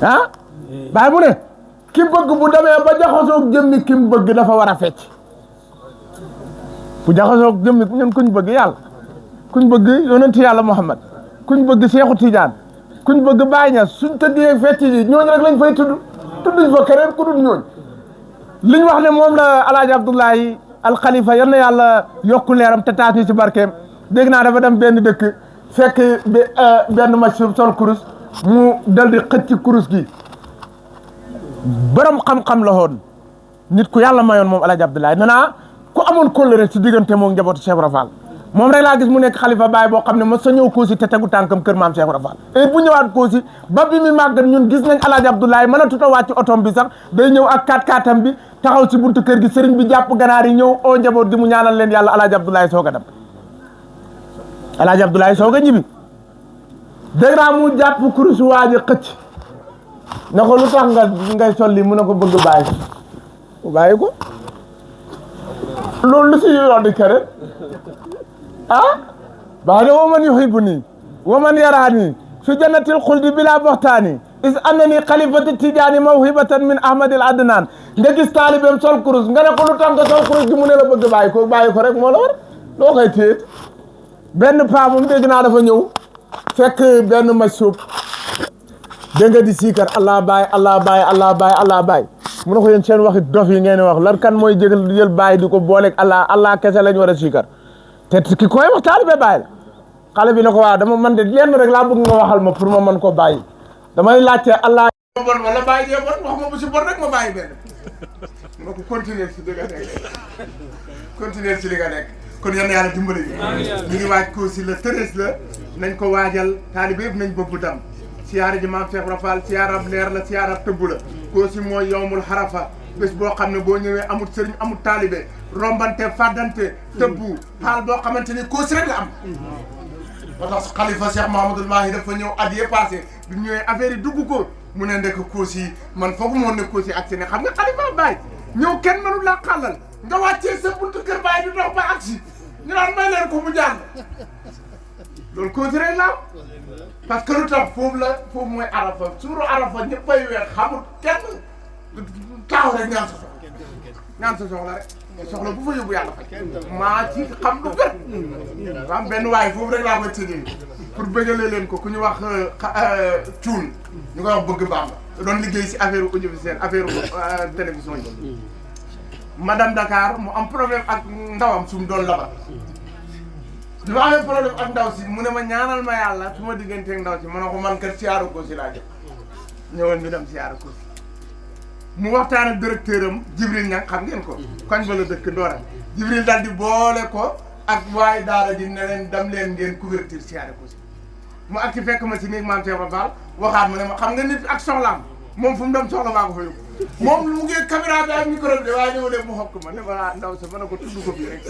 ah Baye mu ne ki bëgg bu demee ba jaxasoog jëmmi ki mu bëgg dafa war a fecc bu jaxasoog jëmmi ñun kuñ bëgg yàlla kuñ bëgg yonent yàlla Muhammad kuñ bëgg Seexu Tijaan kuñ bëgg Baye Ñas suñ tëddee fecc ji ñooñu rek lañ fay tudd tudduñ fa keneen ku dul ñooñ liñ wax ne moom la alaaji Abdoulaye al Khalifa yal na yàlla yokku leeram te taas ñu ci barkeem dégg naa dafa dem benn dëkk fekk benn machine sol kurus mu dal di xëcc kurus gi borom xam-xam la woon nit ku yàlla mayoon moom alaaji Abdoulaye nee naa ku amoon kóllëre ci diggante moom njabootu Cheikh Ibra Fall moom rek laa gis mu nekk xalifa baay boo xam ne mos sa ñëw Kossy te tegu tànkam kër maam Cheikh Ibra Fall et bu ñëwaat Kossy ba bi mi màggat ñun gis nañ alaaji Abdoulaye mën a tuta wàcc otom bi sax day ñëw ak 4x4am bi taxaw ci buntu kër gi sëriñ bi jàpp ganaar yi ñëw oo njaboot gi mu ñaanal leen yàlla alaaji Abdoulaye soog a dem alaaji Abdoulaye soog a ñibbi dégg naa mu jàpp kurusu waa ji xëcc na ko lu tax ngay solli mu ne ko bëgg bàyyi ko loolu lu si yoon di kere baax na waman yuhibbuni waman yarani fi jannatil xuldi bila boxtaani is annani xalifati tijaani mawhibatan min ahmadil adnan nga gis taalibeem sol kurus nga ne ko lu tax nga sol kurus gi mu ne la bëgg bàyyi ko rek moo la war loo koy téye benn paa moom dégg naa dafa ñëw fekk benn masub dégg nga di siikar allah baay allah baay allah baay allah baay mu ne ko yéen seen waxi dof yi ngeen wax lan kan mooy jël baay di ko booleeg allah kese lañ war a siikar te ki koy wax taalibe baay la xale bi ne ko waaw dama man de lenn rek laa bëgg nga waxal ma pour ma mën ko bàyyi damay laajte allah bon wala bàyyi jee bon wax ma bu si bon rek ma bàyyi benn ma ko continuer si li nga nekk continuer si li nga nekk kon yal na yàlla dimbali ñu ngi waaj Kossy la tërës la nañ ko waajal taalibe yëpp nañ bëgg dam siyaara ji maam Cheikh Ibra Fall siyaarab leer la siyaarab tëbb la Kossy mooy yowmul xarafa bés boo xam ne boo ñëwee amul sëriñ amul taalibe rombante fàddante tëbbu xaal boo xamante ni Kossy rek la am ba tax xalifa Cheikh Mahamadul Mahi dafa ñëw at yee passé bi ñëwee affaire yi dugg ko mu ne ndekk Kossy man foogu moon ne Kossy ak si ne xam nga xalifa baay ñëw kenn mënu laa xàllal nga wàccee sa buntu kër baay di dox ba agsi ñu naan may leen ko mu jàll loolu Kossy rek la parce que lu tax foofu mooy arafa suuru arafa ñëppay weer xamul kenn taxaw rek ñaan sa soxla rek soxla bu fa yóbbu yàlla faj maa ci xam lu gën am benn waaye foofu rek laa koy tëjee pour bëggalee leen ko ku ñu wax cuun ñu koy wax bëgg Bamba doon liggéey si affaire audiovisuelle affaire télévision yi madame Dakar mu am problème ak ndawam su mu doon labat bi ma amee problème ak ndaw si mu ne ma ñaanal ma yàlla su ma digganteeg ndaw si ma ne ko man kat siyaaru Kossy laa jëm ñëwoon ñu dem siyaaru Kossy mu waxtaan ak directeur am Jibril Niang xam ngeen ko koñ ba la dëkk Ndora Jibril daal di boole ko ak waaye daara ji ne leen dem leen ngeen couverture siyaaru Kossy mu ak ci fekk ma si néeg maam Cheikh Ibra Fall waxaat ma ne ma xam nga nit ak soxlaam moom fu mu dem soxla maa ko fa yóbbu moom mu ngi caméra bi ak micro bi de waaye ñëw leen mu xokk ma ne ma ndaw sa mën a ko tudd ko fii rek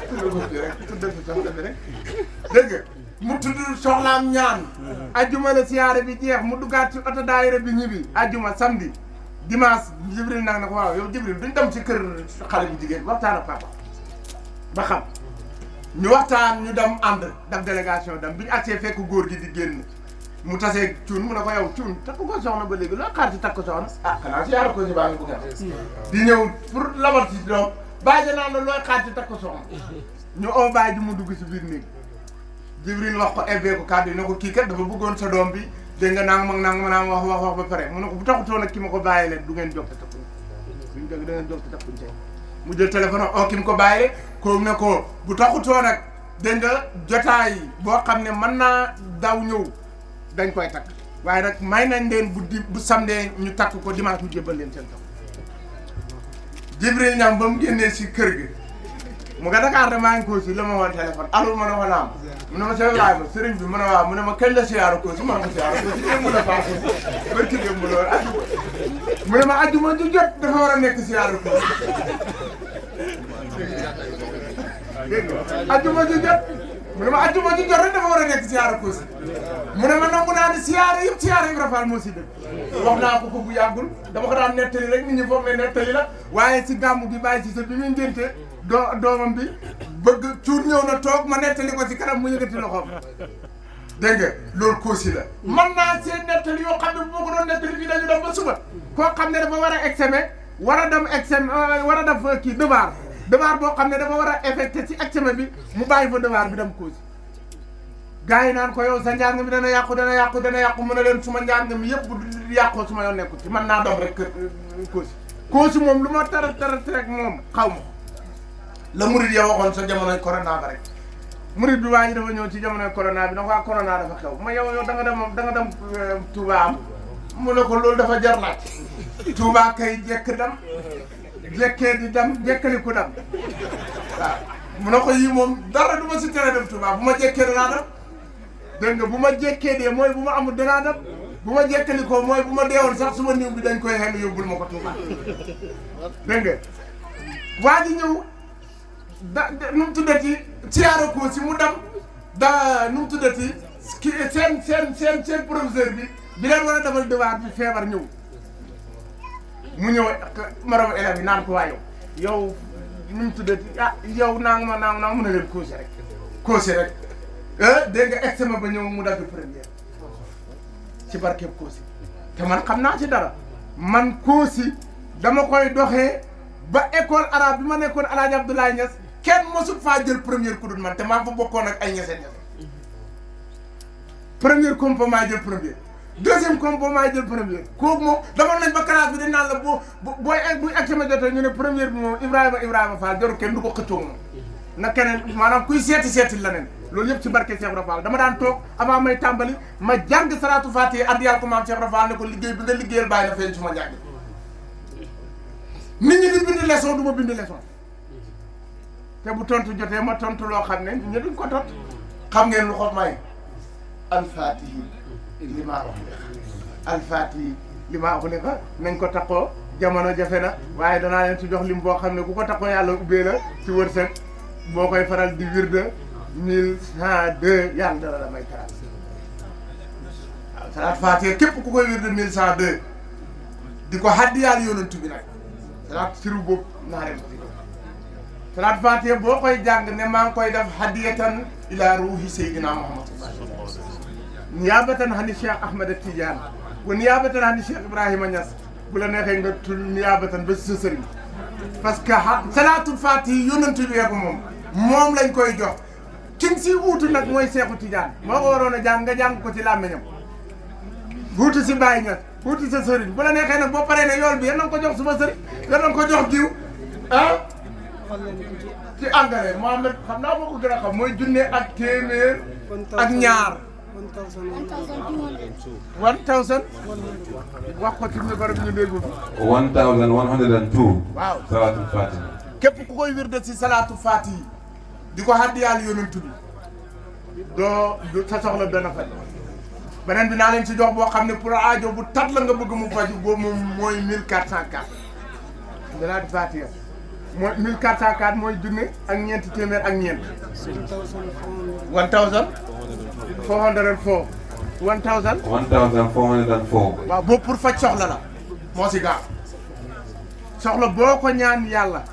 tudd ko fii rek tudd si soxla bi rek dégg nga mu tudd soxlaam ñaan ajjuma la siyaare bi jeex mu duggaat ci oto daayira bi ñibbi ajjuma samedi dimanche Jibril nag na ko waaw yow Jibril duñ dem ci kër xale bu jigéen waxtaan ak papa ba xam ñu waxtaan ñu dem ànd def délégation dem bi ñu agsee fekk góor gi di génn mu tasee cuun mu ne ko yow cuun takk ko soxna ba léegi loo xaar ci takk soxna xanaa siyaare Kossy baa ngi bugg a di ñëw pour labat si doom bàyyi naan la looy xaar ci takk soxna ñu oo bàyyi ji mu dugg si biir néeg Jibril wax ko ebbee ko kàddu yi ne ko kii kat dafa bëggoon sa doom bi dégg nga nang ma wax ba pare mu ne ko bu taxutoon ak ki ma ko bàyyi leen du ngeen jóg te takkuñ duñ dëgg da ngeen jóg te takkuñ tey mu jël téléphone oo ki mu ko bàyyi ko ne ko bu taxutoon ak dégg nga jotaay boo xam ne mën naa daw ñëw dañ koy takk waaye nag may nañ leen bu samedi ñu takk ko dimanche ñu jébbal leen seen tax Jibril Niang ba mu génnee si kër gi mu nga Dakar de maa ngi Kossy la ma woon téléphone allo ma ne ko naam mu ne ma Cheikh Ibrahima sëriñ bi mu ne waaw mu ne ma kañ la siyaaru Kossy ma ne ko siyaaru Kossy démb la passé barki démb loolu ajjuma mu ne ma ajjuma ju jot dafa war a nekk siyaaru Kossy dégg nga ajjuma ju jot mu ne ma ajjuma ju jot rek dafa war a nekk siyaaru Kossy mu ne ma nangu naa ne siyaare yëpp siyaare Ibra Fall moo si dëkk wax naa ko bu yàggul dama ko daan nettali rek nit ñi foog ne nettali la waaye si gàmmu gi bàyyi si sa bi muy ngénte doomam bi bëgg cuur ñëw na toog ma nettali ko si kanam mu yëkkati loxoom dégg nga loolu Kossy la man naa seen nettali yoo xam ne bu ma ko doon nettali fii dañu dem ba suba koo xam ne dafa war a examen war a dem examen war a def kii devoir boo xam ne dafa war a effecté ci examen bi mu bàyyi fa devoir bi dem Kossy gars yi naan ko yow sa njàng mi dana yàqu mu ne leen suma njàng mi yëpp bu yàqoo suma yoon nekkul ci man naa doom rek Kossy moom lu ma tara rek moom xaw ma la murid ya waxoon sa jamonoy corona ba rek murid bi waa ji dafa ñëw ci jamonoy corona bi ndax waa corona dafa xew ma yow da nga dem Touba am mu ne ko loolu dafa jar laaj Touba kay jekk dem jekkee di dem jekkali ku dem waaw mu ne ko yii moom dara du ma si tere dem Touba bu ma jekkee danaa dem dégg nga bu ma jekkee dee mooy bu ma amul danaa dem bu ma jekkali ko mooy bu ma deewoon sax suma niw bi dañ koy xel yóbbul ma ko Touba dégg nga waa ji ñëw nu mu tuddati siyaara Kossy mu dem nu mu tuddati seen professeur bi leen war a defal devoir bi feebar ñëw mu ñëw moromu élèves yi naan ko waa yow nu mu tuddati yow naa mun a leen Kossy rek dégg nga examen ba ñëw mu dagg première ci barkeb Kossy te man xam naa ci dara man Kossy dama koy doxee ba école arabe bi ma nekkoon El Hadj Abdoulaye Niass kenn mosut faa jël première ku dul man te maa fa bokkoon ak ay ñeseen première compo maa jël première deuxième compo maa jël première kooku moom dama nañ ba classe bi dañ naan la buy examen jotee ñu ne première bi moom Ibrahima Fall jarul kenn du ko xëccoo moom na keneen maanaam kuy seeti leneen loolu yëpp ci barke Cheikh Ibra Fall dama daan toog avant may tàmbali ma jàng salaatu Fatiha addiyal ko maam Cheikh Ibra Fall ne ko liggéey bi nga liggéeyal bàyyi na feeñ su ma jàng nit ñi di bind leçon du ma bind leçon te bu tontu jotee ma tontu loo xam ne ñu duñ ko tot xam ngeen lu xob may alfatihi li maa wax alfatihi li maa wax ne fa nañ ko takkoo jamono jafe na waaye danaa leen ci jox lim boo xam ne ku ko takkoo yàlla ubbee la ci wërsëg boo koy faral di wirde 1102 yàlla dara la may taral waaw salaat fatiha képp ku koy wirde 1102 di ko haddiyaal yonantu bi nag salaat siru boobu naa leen ko ci salaat fatiha boo koy jàng ne maa ngi koy def hadiyatan ila ruuhi Seydina Muhammad niyaabatan hani Cheikh Ahmed Tidiane wa niyaabatan hani Cheikh Ibrahima Niass bu la neexee nga tul niyaabatan ba si sa sëriñ parce que salaatul fatiha yonantu bi ko moom lañ koy jox ki si uutu nag mooy Seexu Tidiane moo ko waroon a jàng nga jàng ko ci làmmiñam wuutu si Baye Niass wuutu sa sëriñ bu la neexee nag boo paree ne yool bi yal na ko jox suma sëriñ yal na ko jox diw ci engrais Mohamed xam naa boo ko gën a xam mooy junne ak téeméer ak ñaar 1000 wax ko ci micro bi ñu déggu 1102 waaw salaatul fatiha képp ku koy wirde si salaatul fatiha di ko haddiyaal yonent bi doo sa soxla dana faj beneen bi naa leen si jox boo xam ne pour aajo bu tat la nga bëgg mu faj boobu moom mooy 1404 salaatul fatiha mooy 1404 mooy junne ak ñeenti téeméer ak ñeent 1404 waaw boobu pour faj soxla la moo si gaaw soxla boo ko ñaan yàlla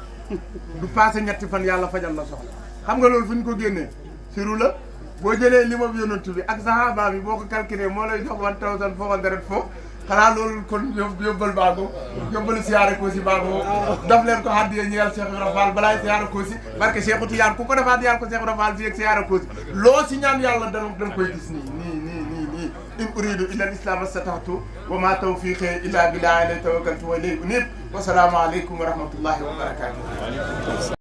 du passé ñetti fan yàlla fajal la soxla xam nga loolu fu ñu ko génnee siru la boo jëlee li ma yonantu bi ak sahaba bi boo ko calculé moo lay jox 1404 xanaa loolu kon yóbbal baago yóbbalu siyaare Kossy baago daf leen ko haddiya ñeel Cheikh Ibra Fall balaay siyaare Kossy barke Cheikh Tidiane ku ko def haddiyal ko Cheikh Ibra Fall fii ak siyaare Kossy loo si ñaan yàlla danga koy gis nii in uridu illa al-islam astata'tu wa ma tawfiqi illa billahi alayhi tawakkaltu wa ilayhi unib wa salaamu aleykum wa rahmatullahi wa barakatuh